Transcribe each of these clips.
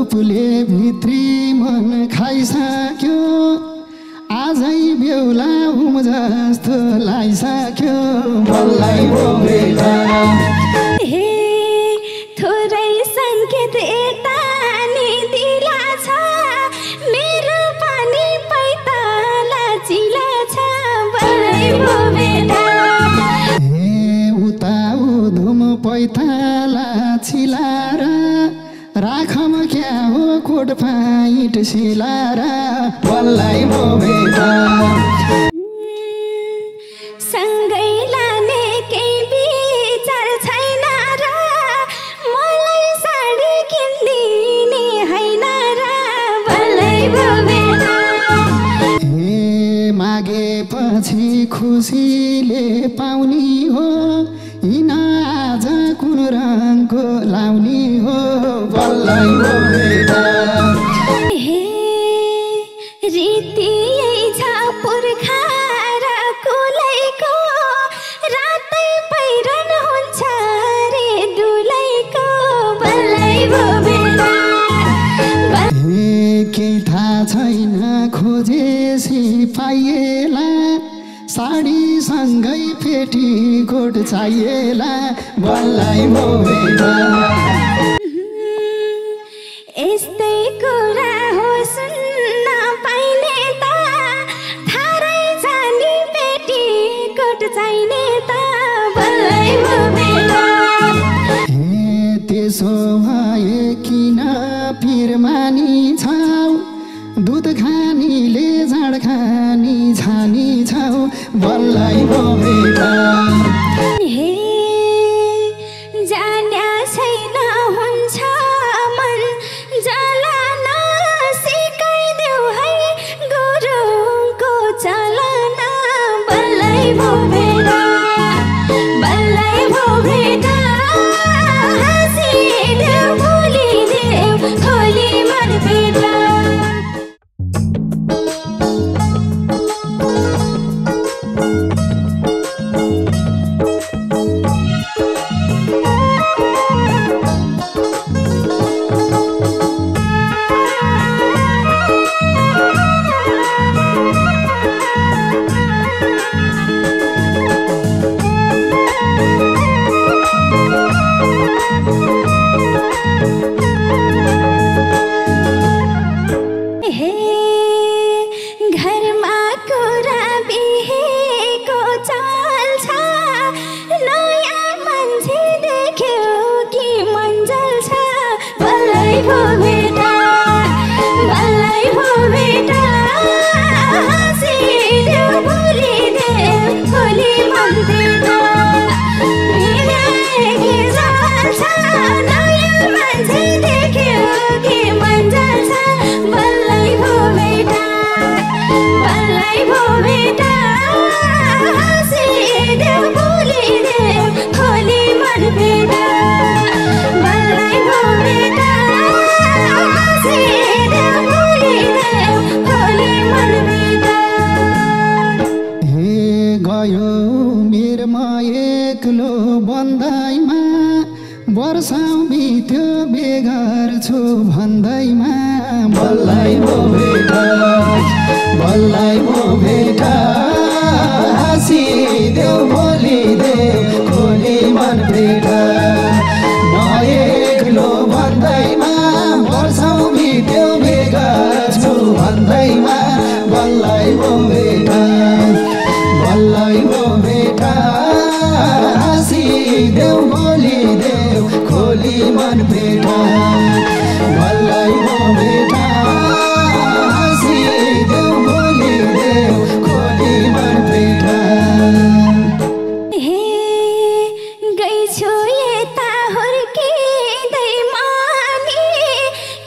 रूपले भित्री मन खाइसक्यो आजै बेहुला हुम जस्तो लाइसक्यो बल्लै भो भेटा हे थोरै संकेत यता नि दिला छ मेरो पनि पैताला चिला छ बल्लै भो भेटा हे उता उधुम पैताला छिलार राखम क्या हो कोट फाइट सिलार बल्लै भो भेटा सँगै लाने केही विचार छैन र मलाई साडी किन्दिने हैन र बल्लै भो भेटा हे मागेपछि खुसीले पाउने हो हिन आज कुन रङको लाउने हो बल्लै भो भेटा हे रीति यही छ पुर्खा र कुलैको रातै पहिरन हुन्छ रे दुलैको बल्लै भो भेटा हे केही थाहा छैन खोजेसी पाइएला साडीसँगै पेटीकोट चाहिएला बल्लै भो भेटा यस्तै कुरा हो सुन्न पाइने त थारै जानी पेटीकोट चाहिने त बल्लै भो भेटा हे त्यसो भए किन पिर मानी छौ दुध खानीले झाड खानी छानी छौ बल्लै भो भेटा हे जान्या छैन हुन्छ मन जलन सिकाइदेऊ है गुरुङको चलन बल्लै भो भेटा बल्लै भो भेटा हाँसिदेऊ भुलिदेऊ खोली मन भेटा हे घरमा कुरा बिहेको चल्छ नयाँ मान्छे देख्यो कि मन्जल छ बल्लै भो भेटा बल्लै भो भेटा हाँसिदेऊ भुलिदेऊ खोली मन भेटा नयाँ मान्छे देख्यो कि मन्जल छ बल्लै भो भेटा बल्लै भो भेटा हाँसिदेऊ भुलिदेऊ खोली मन भेटा बल्लै भो भेटा हाँसिदेऊ भुलिदेऊ खोली मन भेटा हे गयो मेरमा एक्लो बन्दैमा वर्षौँ बित्यो बेघर छु भन्दैमा बल्लै भो भेटा बल्लै भो भेटा हाँसिदेऊ भोलिदेऊ खोली मन भेटा म एक्लो भन्दैमा वर्षौँ बित्यो बेघर छु भन्दैमा बल्लै भो भेटा बल्लै भो भेटा हाँसिदेऊ भोलिदेऊ खोली मन भेटा बल्लै भो भेटा हाँसिदेऊ भोलिदेऊ खोली मन भेटा हे गइछु यता हुर्किँदै मानी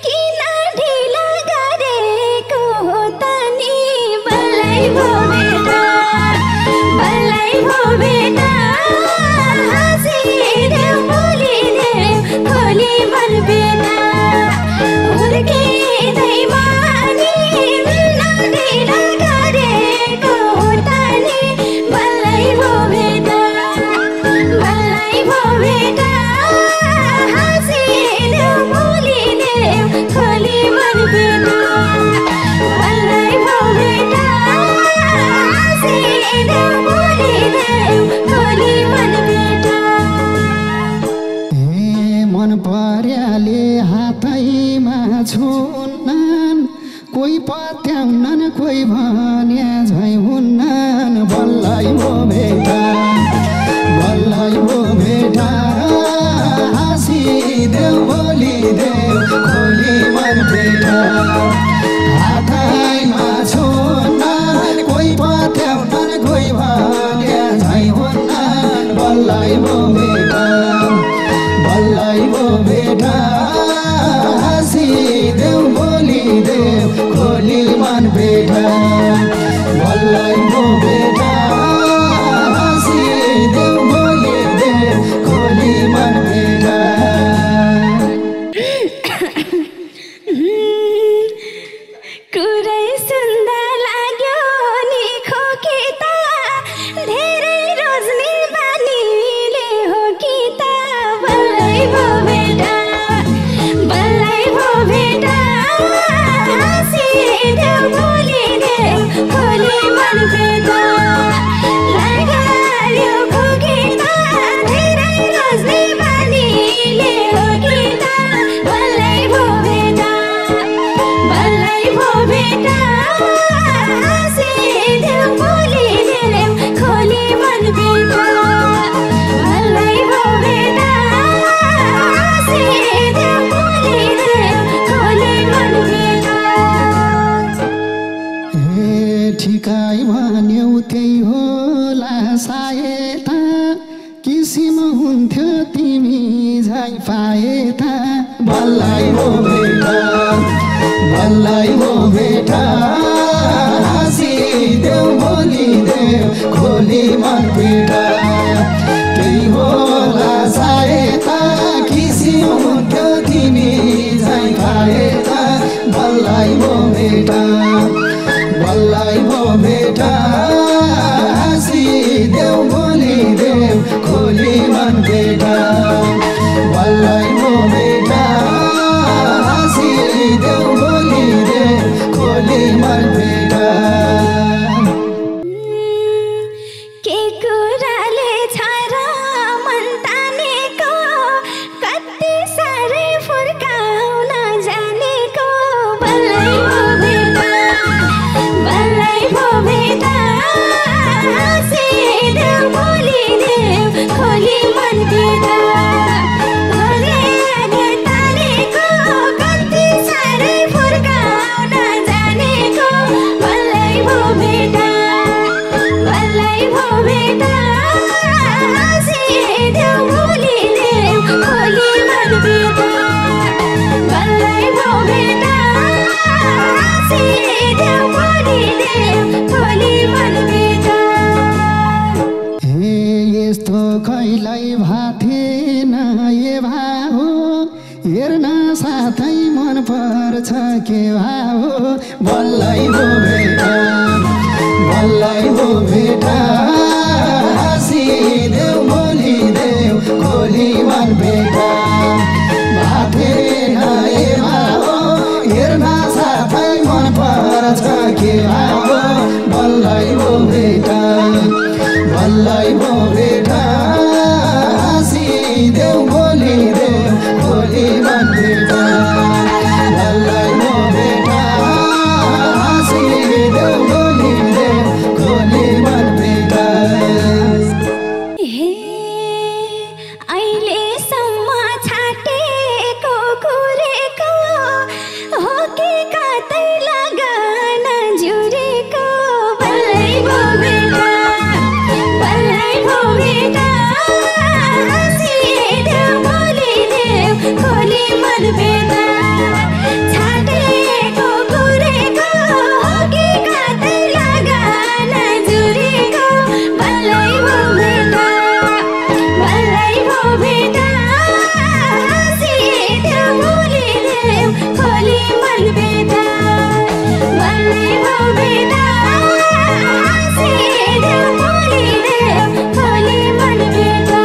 किन ढिला गरेको हो त नि बल्लै भो भेटा बल्लै भो भेटा हाँसिदेऊ भुलिदेऊ खोली मन भेटा देऊ खोली मन भेटा मन पर्याले हातैमा छुन्नन् कोही पत्याउनन् कोही भने झै हुन्नन् बल्लै भो भेटा हाँसिदेऊ बोलिदेऊ खोली मन भेटा हातैमा छुन्नन् कोही पत्याउनन् कोही भने झै हुन्नन् बल्लै भो भेटा हाँसिदेऊ बोलिदेऊ खोली मन भेटा बल्लै भो भेटा हाँसिदेऊ बोलिदेऊ खोली मन भेटा कुरै सुन्दा लाग्यो नि खोकी त धेरै रोज्ने बानीले हो कि त बल्लै भो भेटा हाँसिदेऊ बोलिदेऊ खोली मन भेटा लाग्यो खोकी त धेरै रोज्ने बानीले हो कि त बल्लै भो भेटा हाँसिदेऊ बोलिदेऊ खोली मन भेटा बल्लै भो भेटा हाँसिदेऊ बोलिदेऊ खोली मन भेटा ठिकै भन्यौ त्यही होला सायद किसिम हुन्थ्यो तिमी झै पाए त बल्लै भो भेटा हाँसिदेऊ बोलिदेऊ खोली मन भेटा त्यही होला सायद किसिम हुन्थ्यो तिमी झै पाए त बल्लै भो भेटा हाँसिदेऊ बोलिदेऊ खोली मन भेटा बल्लै भो भेटा हाँसिदेऊ बोलिदेऊ खोली मन भेटा के कुराले छ र मन तानेको कति साह्रै फुर्काउन जानेको बल्लै भो भेटा हाँसिदेऊ बोलिदेऊ खोली मन भेटा तानेको कति साह्रै फुर्काउन जानेको बल्लै भो भेटा हाँसिदेऊ बोलिदेऊ खोली मन भेटा बल्लै भो भेटा हाँसिदेऊ बोलिदेऊ खोली मन भेटा यस्तो कहिल्यै भाथेन ए भाहो हेर्न साथै मन पर्छ के भाहो बल्लै भो भेटा हाँसिदेऊ बोलिदेऊ खोली मन भेटा भाथेन ए भाहो हेर्न साथै मन पर्छ के भाहो बल्लै भो भेटा हाँसिदेऊ बोलिदेऊ खोली मन भेटा बल्लै भो भेटा हाँसिदेऊ बोलिदेऊ खोली मन भेटा अहिलेसम्म छाटेको कुरेको हो कि कतै लगन जुरेको बल्लै भो भेटा हाँसिदेऊ बोलिदेऊ खोली मन भेटा छाटेको कुरेको हो कि कतै लगन जुरेको बल्लै भो भेटा हाँसिदेऊ बोलिदेऊ खोली मन भेटा बल्लै भो भेटा हाँसिदेऊ बोलिदेऊ खोली मन भेटा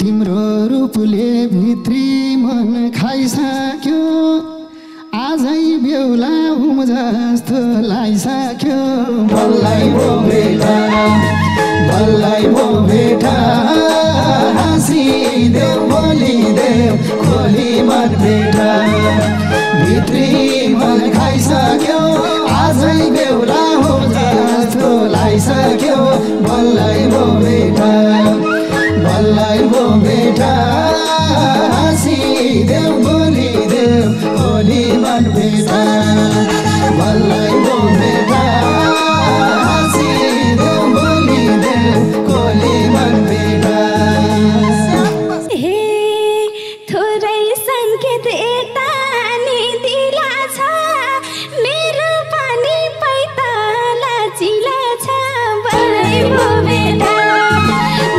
तिम्रो रूपले भित्री मन खाइसक्यो आजै बेहुला हुम जस्तो लागिसक्यो बल्लै भो भेटा बल्लै भो भेटा हाँसिदेऊ बोलिदेऊ खोली मन भेटा भित्री मन खाइसक्यो आजै बेहुला हुम जस्तो लागिसक्यो बल्लै भो भेटा बल्लै भो भेटा हाँसिदेऊ बोलिदेऊ खोली मन भेटा बल्लै भो भेटा हाँसिदेऊ बोलिदेऊ खोली मन भेटा हे थोरै सङ्केत यता नि दिला छ मेरो पानी पैताला चिला छ बल्लै भो भेटा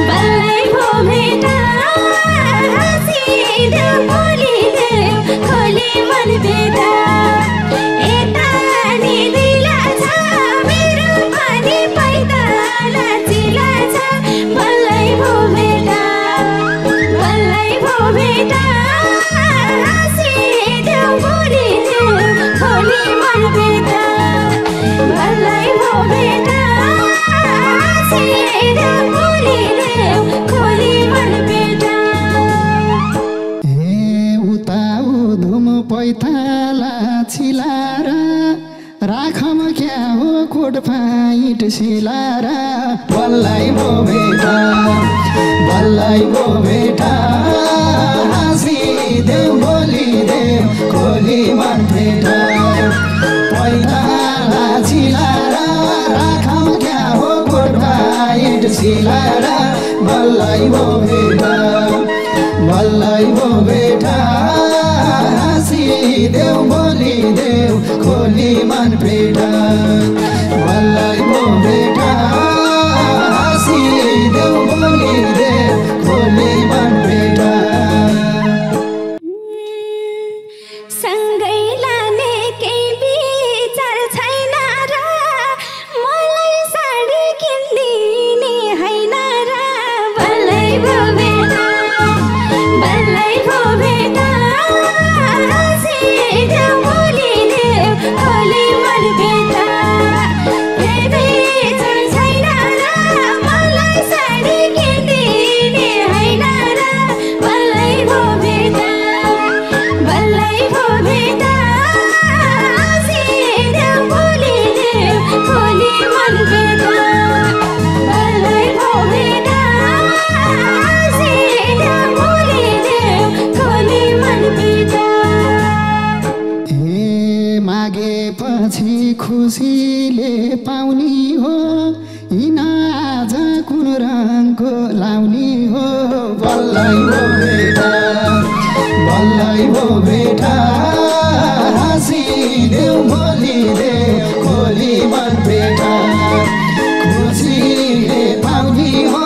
बल्लै भो भेटा हाँसिदेऊ बोलिदेऊ खोली मन भेटा यता नि दिला छ मेरो पानी पैताला चिला छ बल्लै भो भेटा बल्लै भो भेटा हाँसिदेऊ बोलिदेऊ खोली मन भेटा बल्लै भो भेटा हाँसिदेऊ बोलिदेऊ खोली मन भेटा हे उता उधुम पैताला छिलार राखम क्या हो कोट फाइट सिलार बल्लै भो भेटा बल्लै भो भेटा हाँसिदेऊ बोलिदेऊ खोली मन भेटा पैताला छिलार राखम क्या हो कोट फाइट सिलार बल्लै भो भेटा बल्लै भो भेटा हाँसिदेऊ बोलिदेऊ खोली मन भेटा बल्लै भो भेटा हाँसिदेऊ बोलिदेऊ खोली मन भेटा सँगै लाने केही विचार छैन र मलाई साडी किनिदिने होइन र बल्लै भो भेटा बल्लै भो भेटा हाँसिदेऊ बोलिदेऊ खोली मन भेटा केही विचार छैन र मलाई साडी किनिदिने होइन र बल्लै भो भेटा बल्लै भो भेटा हाँसिदेऊ बोलिदेऊ खोली मन भेटा बल्लै भो भेटा हाँसिदेऊ बोलिदेऊ खोली मन भेटा हे मागेपछि खुसीले पाउने हो हिन आज कुन रङको लाउने हो बल्लै भो भेटा बल्लै भो भेटा हाँसिदेऊ बोलिदेऊ खोली मन भेटा खुसीले पाउने हो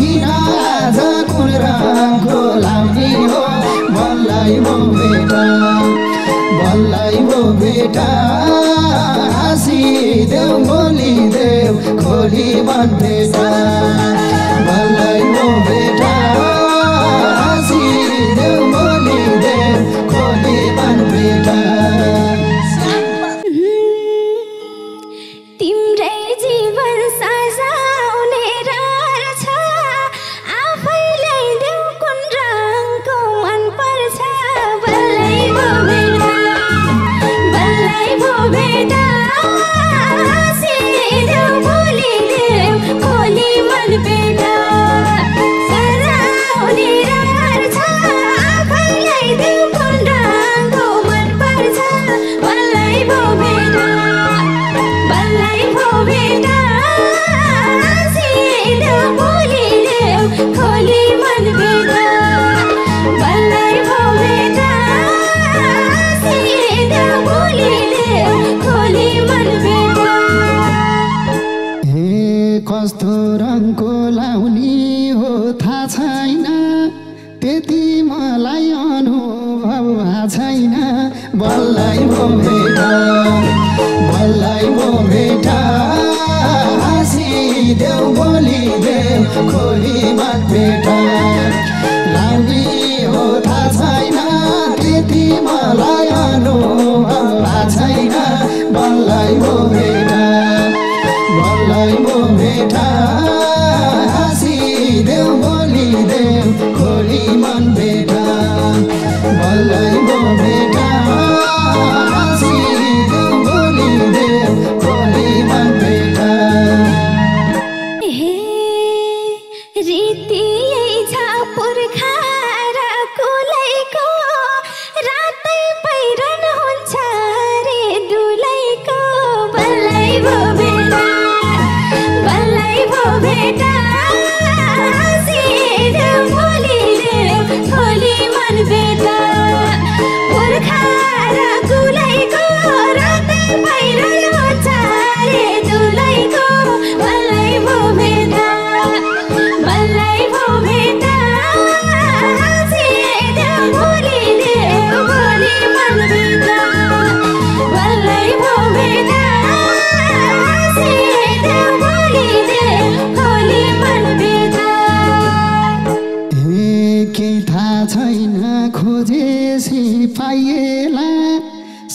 हिन आज कुन रङको लाउने हो बल्लै भो भेटा बल्लै भो भेटा हाँसिदेऊ बोलिदेऊ खोली मन भेटा बल्लै भो भेटा हाँसिदेऊ बोलिदेऊ खोली मन भेटा तिम्रै जीवन सजाउने रहर छ आफैलाई देऊ कुन रङको मन पर्छ बल्लै भो भेटा बल्लै भो भेटा हाँसिदेऊ बोलिदेऊ खोली मन भेटा सजाउने रहर छ आफैलाई देऊ कुन रङको मन पर्छ बल्लै भो भेटा बल्लै भो भेटा हाँसिदेऊ बोलिदेऊ खोली मन भेटा बल्लै भो भेटा हाँसिदेऊ बोलिदेऊ खोली मन भेटा हे कस्तो रङको लाउने हो थाहा छैन त्यति मलाई अनुभव भएको छैन बल्लै भो भेटा बल्लै भो भेटा हाँसिदेऊ बोलिदेऊ खोली मन भेटा लाउने हो थाहा छैन त्यति मलाई अनुभव भेटा हाँसिदेऊ बोलिदेऊ खोली मन भेटा पुर्खा र कुलैको रातै भइरहनु चारे दुलैको बल्लै भो भेटा हाँसिदेऊ बोलिदेऊ खोली मन भेटा बल्लै भो भेटा हाँसिदेऊ बोलिदेऊ खोली मन भेटा के थाहा छैन खोजेसी पाइएला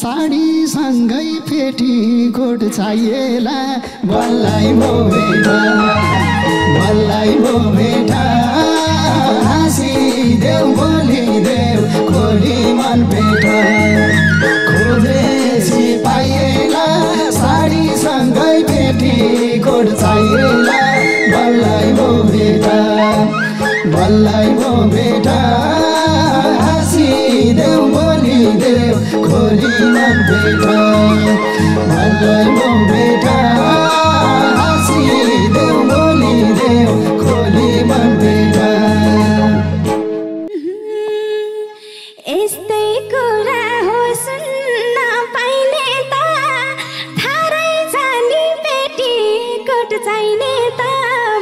साडीसँगै पेटीकोट चाहिएला बल्लै भो भेटा हाँसिदेऊ बोलिदेऊ खोली मन भेटा खोजेसी पाइएला साडीसँगै पेटीकोट चाहिएला बल्लै भो भेटा हाँसिदेऊ बोलिदेऊ खोली मन भेटा बल्लै भो भेटा हाँसिदेऊ बोलिदेऊ खोली मन भेटा यस्तै कुरा हो सुन्न पाइने त थारै जानी पेटीकोट चाहिने त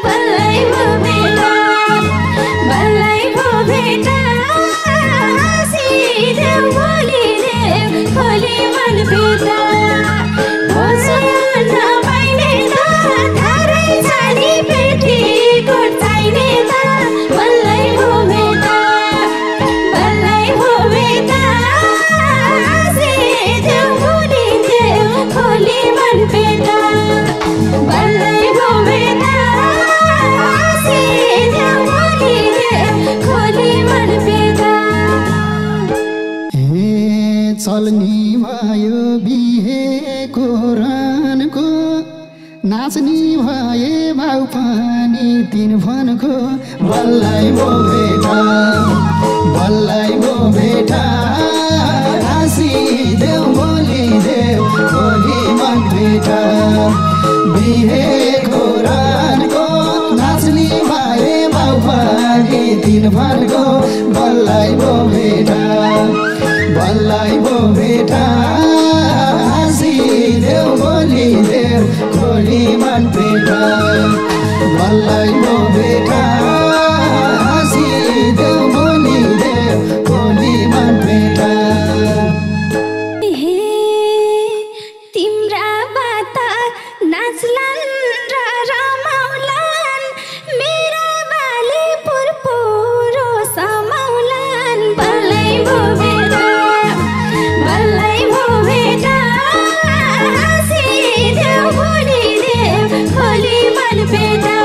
बल्लै भो भेटा हाँसिदेऊ बोलिदेऊ खोली मन भेटा सुन्न पाइने त थारै जानी पेटीकोट चाहिने त बल्लै भो भेटा हाँसिदेऊ बोलिदेऊ खोली मन भेटा बल्लै भो भेटा हाँसिदेऊ बोलिदेऊ खोली मन भेटा चल्नी भयो बिहेको रानको नाच्ने भए भाउ पनि तिन फनको बल्लै भो भेटा हाँसिदेऊ बोलिदेऊ खोली मन भेटा बिहेको रानको नाच्ने भए भाउ पनि तिन फनको बल्लै भो भेटा हाँसिदेऊ बोलिदेऊ खोली मन भेटा बल्लै भो भेटा हाँसिदेऊ बोलिदेऊ खोली मन भेटा तिम्रा बात नाच्लान् र रमाउलान् मेरा बाले पुरपुरो समाउलान् बल्लै भो भेटा हाँसिदेऊ बोलिदेऊ खोली मन भेटा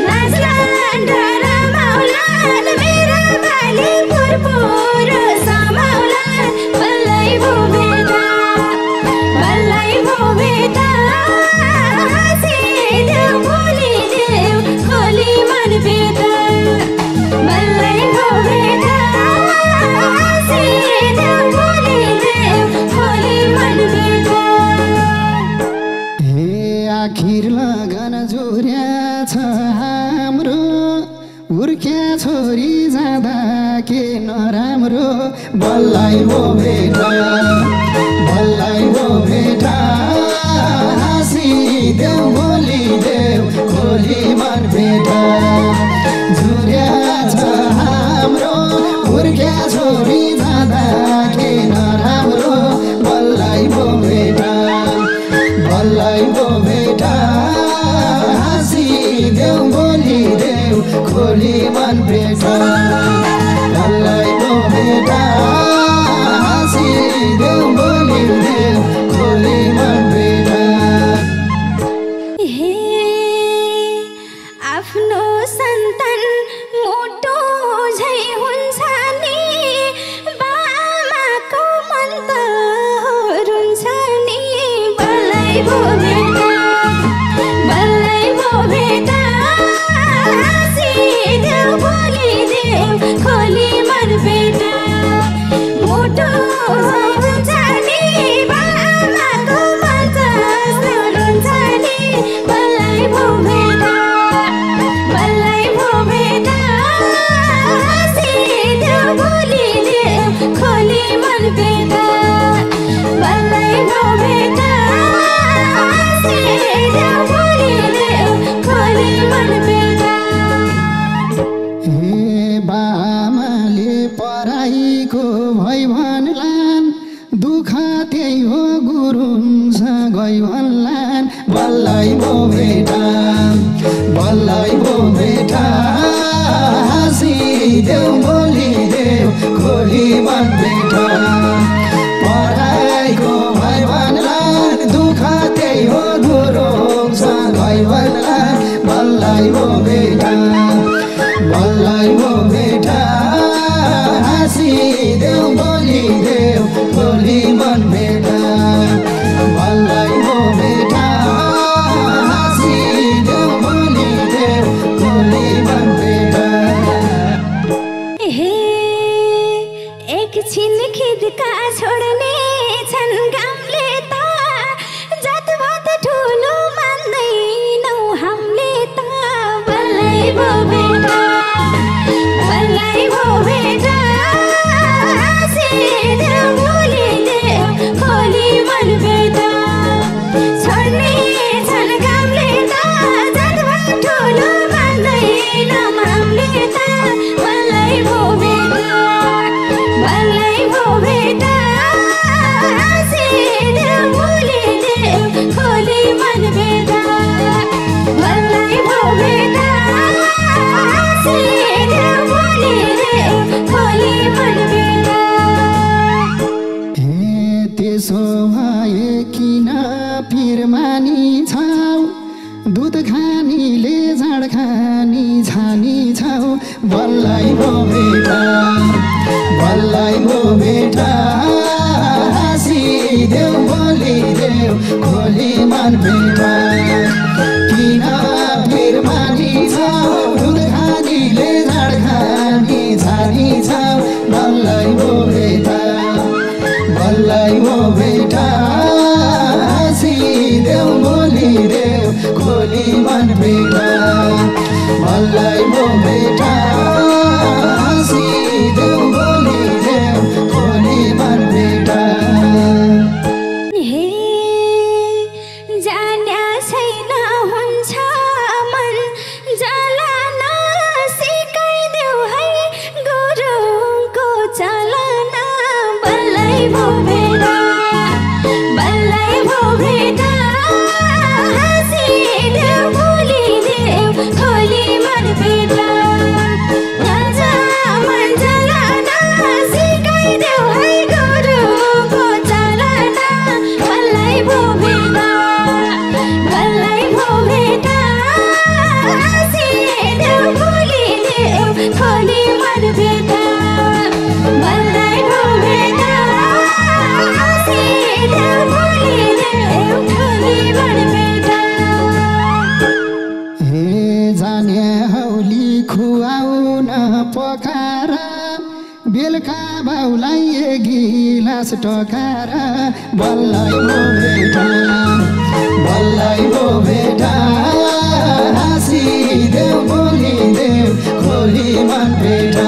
नाच्लान् र रमाउलान् मेरा बाले पुरपुरो समाउलान् बल्लै भो भेटा हाँसिदेऊ बोलिदेऊ खोली मन भेटा बल्लै भो भेटा हाँसिदेऊ बोलिदेऊ खोली मन भेटा आखिर लगन जोर्या छ हाम्रो हुर्क्या छोरी जाँदा के नराम्रो बल्लै भो भेटा हाँसिदेऊ बोलिदेऊ खोली मन भेटा जोर्या छ हाम्रो हुर्क्या छोरी जाँदा के नराम्रो बल्लै भो भेटा हाँसिदेऊ बोलिदेऊ खोली मन भेटा बल्लै भो भेटा हाँसिदेऊ बोलिदेऊ खोली मन भेटा आफ्नो सन्तान मोटो झै हुन्छ नि बामाको मन त रुन्छ नि बल्लै भो भेटा हाँसिदेऊ बोलिदेऊ खोली मन भेटा मोटो हुन्छ नि बामाको मन त रुन्छ नि बल्लै भो भेटा पराईको भई भन्लान् दुःख त्यही हो गुरुन्छ गई भन्लान् बल्लै भो भेटा हाँसिदेऊ बोलिदेऊ खोली मन भेटा पराईको भई भन्लान् दुःख त्यही हो गुरुन्छ गई भन्लान् बल्लै भो भेटा हाँसिदेऊ बोलिदेऊ खोली मन भेटा बल्लै भो भेटा हाँसिदेऊ बोलिदेऊ खोली मन भेटा हे एकछिन खिदका छोड्ने छन् गामले त जातभात ठुलो मान्दैनौ हामीले त बल्लै भो भेटा हाँसिदेऊ बोलिदेऊ खोली मन भेटा छोड्ने छन् गामले त जातभात ठुलो मान्दैनौ हामीले त बल्लै भो भेटा हाँसिदेऊ बोलिदेऊ खोली मन भेटा बल्लै भो भेटा हाँसिदेऊ बोलिदेऊ खोली मन भेटा हे त्यसो भए किन पिरमानी छौ दुध खानीले झाड खानी छानी छौ बल्लै भो भेटा हाँसिदेऊ बोलिदेऊ खोली मन भेटा किन पिरमानी छौ दुध खानीले झाड खानी छानी छौ बल्लै भो भेटा हाँसिदेऊ बोलिदेऊ खोली मन भेटा बल्लै भो भेटा हाँसिदेऊ बोलिदेऊ खोली मन भेटा हे जान्या छैन हुन्छ मन जलन सिकाइदेऊ है गुरुको चलन बल्लै भो भेटा हाँसिदेऊ बोलिदेऊ खोली मन भेटा मन जलन सिकाइदेऊ है गुरुको चलन बल्लै भो भेटा हाँसिदेऊ बोलिदेऊ खोली मन भेटा बल्लै भो भेटा हाँसिदेऊ बोलिदेऊ खोली मन भेटा हे जाने हौली खुवाउन पकाएर बेलुका बाउलाई एक गिलास टकाएर बल्लै भो भेटा हाँसिदेऊ बोलिदेऊ खोली मन भेटा